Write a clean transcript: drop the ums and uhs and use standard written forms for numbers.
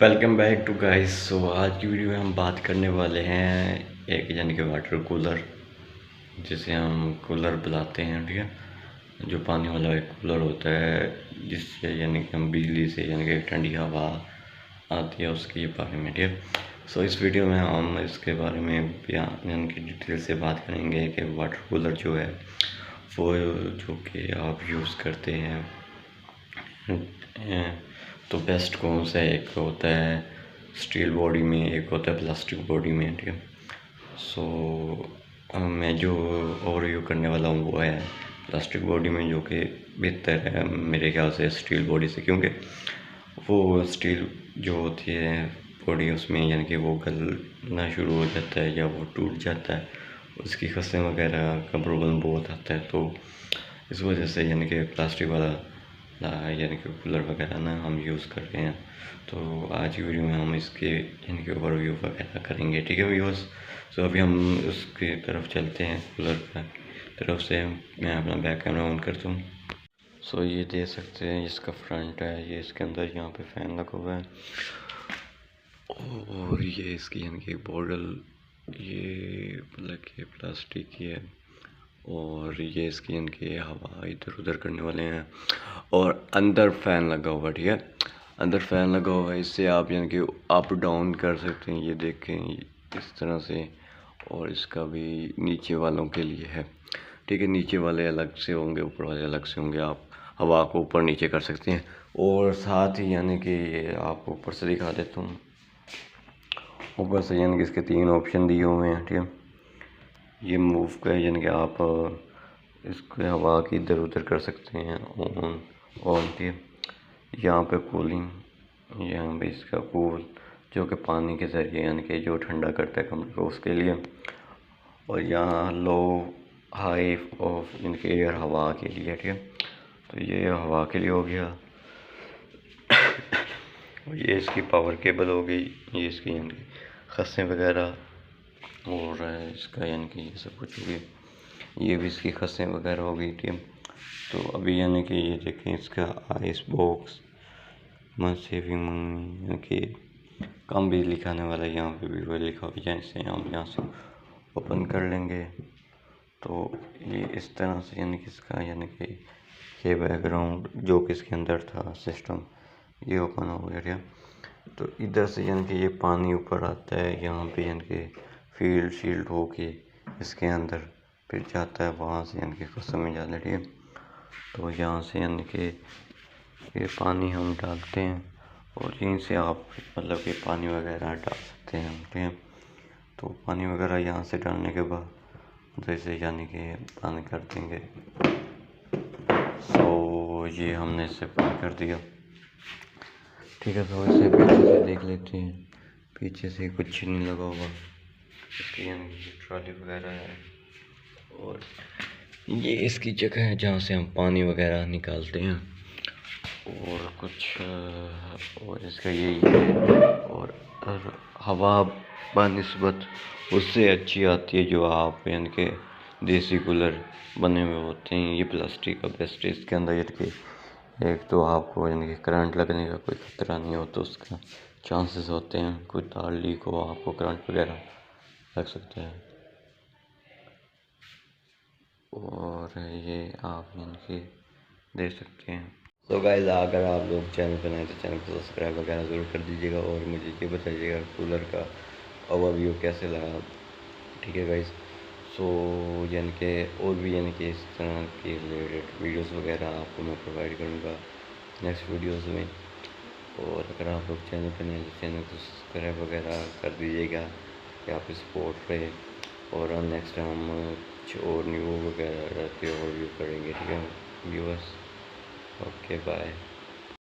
Welcome back to guys. So आज की video में हम बात करने वाले हैं एक यानी कि वाटर कूलर, जिसे हम कूलर बुलाते हैं, ठीक है। जो पानी वाला एक कूलर होता है जिससे यानी कि हम बिजली से यानी कि ठंडी हवा आती है उसके बारे में, ठीक है। सो इस वीडियो में हम इसके बारे में यानी कि डिटेल से बात करेंगे कि वाटर कूलर जो है वो जो कि आप यूज़ करते हैं तो बेस्ट कौन सा है। एक होता है स्टील बॉडी में, एक होता है प्लास्टिक बॉडी में, ठीक है। सो मैं जो ओवरव्यू करने वाला हूँ वो है प्लास्टिक बॉडी में, जो कि बेहतर है मेरे ख्याल से स्टील बॉडी से, क्योंकि वो स्टील जो होती है बॉडी उसमें यानी कि वो गलना शुरू हो जाता है या वो टूट जाता है, उसकी खसें वगैरह का प्रॉब्लम बहुत आता है। तो इस वजह से यानी कि प्लास्टिक वाला यानी कि कूलर वगैरह ना हम यूज़ कर रहे हैं। तो आज की वीडियो में हम इसके यानी कि ओवरव्यू वगैरह करेंगे, ठीक है व्यूअर्स। सो अभी हम उसकी तरफ चलते हैं, कूलर की तरफ से मैं अपना बैक कैमरा ऑन करता हूँ। सो ये देख सकते हैं इसका फ्रंट है, ये इसके अंदर यहाँ पे फ़ैन लगा हुआ है और ये इसकी यानी कि बॉटल ये मतलब कि प्लास्टिक की है और ये इसकी यानी कि हवा इधर उधर करने वाले हैं और अंदर फ़ैन लगा हुआ है, ठीक है। अंदर फ़ैन लगा हुआ है, इससे आप यानी कि अप डाउन कर सकते हैं, ये देखें इस तरह से। और इसका भी नीचे वालों के लिए है, ठीक है। नीचे वाले अलग से होंगे, ऊपर वाले अलग से होंगे, आप हवा को ऊपर नीचे कर सकते हैं। और साथ ही यानी कि ये आपको ऊपर से दिखा देता हूँ, ऊपर से यानी कि इसके 3 ऑप्शन दिए हुए हैं, ठीक है। ये मूव का है यानी कि आप इसको हवा की इधर उधर कर सकते हैं, ऑन ऑन, ठीक है। यहाँ पे कूलिंग, यहाँ पे इसका कूल जो कि पानी के ज़रिए यानी कि जो ठंडा करता है कमरे को उसके लिए। और यहाँ लो हाई ऑफ यानी कि एयर हवा के लिए, ठीक है। तो ये हवा के लिए हो गया और ये इसकी पावर केबल हो गई, ये इसकी यानी कि खसें वगैरह और इसका यानी कि ये सब कुछ हो गया, ये भी इसकी खसें वगैरह हो गई, ठीक है। तो अभी यानी कि ये देखें इसका आइस बॉक्स मन सेविंग यानी कि कम बिजली खाने वाला, यहाँ पे भी वही लिखा हुआ है, जैसे हम यहाँ से ओपन कर लेंगे तो ये इस तरह से यानी कि इसका यानी कि ये बैकग्राउंड जो कि इसके अंदर था सिस्टम ये ओपन हो गया। तो इधर से यानी कि ये पानी ऊपर आता है, यहाँ पे यानी कि फील्ड शील्ड हो के इसके अंदर फिर जाता है, वहाँ से यानी कि कसम में जाता है, ठीक है। तो यहाँ से यानी कि ये पानी हम डालते हैं और यहीं से आप मतलब कि पानी वगैरह डाल सकते हैं, ठीक है। तो पानी वगैरह यहाँ से डालने के बाद जैसे यानी कि पानी कर देंगे। तो ये हमने इसे पानी कर दिया, ठीक है। तो इसे पीछे से देख लेते हैं, पीछे से कुछ नहीं लगा हुआ, इसकी यानी कि ट्रॉली वगैरह है और ये इसकी जगह है जहाँ से हम पानी वगैरह निकालते हैं और कुछ और इसका यही है। और हवा बनिस्बत उससे अच्छी आती है जो आप यानी कि देसी कूलर बने हुए होते हैं। ये प्लास्टिक का बेस्ट है, इसके अंदर यानी कि एक तो आपको यानी कि करंट लगने का कोई ख़तरा नहीं होता, उसका चांसेस होते हैं कोई तार लीक हो आपको करंट वगैरह लग सकता है। और ये आप यानी कि देख सकते हैं। तो गाइस अगर आप लोग चैनल पर नए तो चैनल को सब्सक्राइब वगैरह ज़रूर कर दीजिएगा और मुझे ये बताइएगा कूलर का ओवरव्यू कैसे लगा, ठीक है गाइस। सो यानी कि और भी यानी कि इस तरह के रिलेटेड वीडियोस वगैरह आपको मैं प्रोवाइड करूँगा नेक्स्ट वीडियोस में। और अगर आप लोग चैनल पर नए तो चैनल को सब्सक्राइब वगैरह कर दीजिएगा कि आप सपोर्ट रहे। और नेक्स्ट टाइम हम कुछ और न्यू वगैरह के ओवरव्यू करेंगे, ठीक है व्यूअर्स। Okay bye.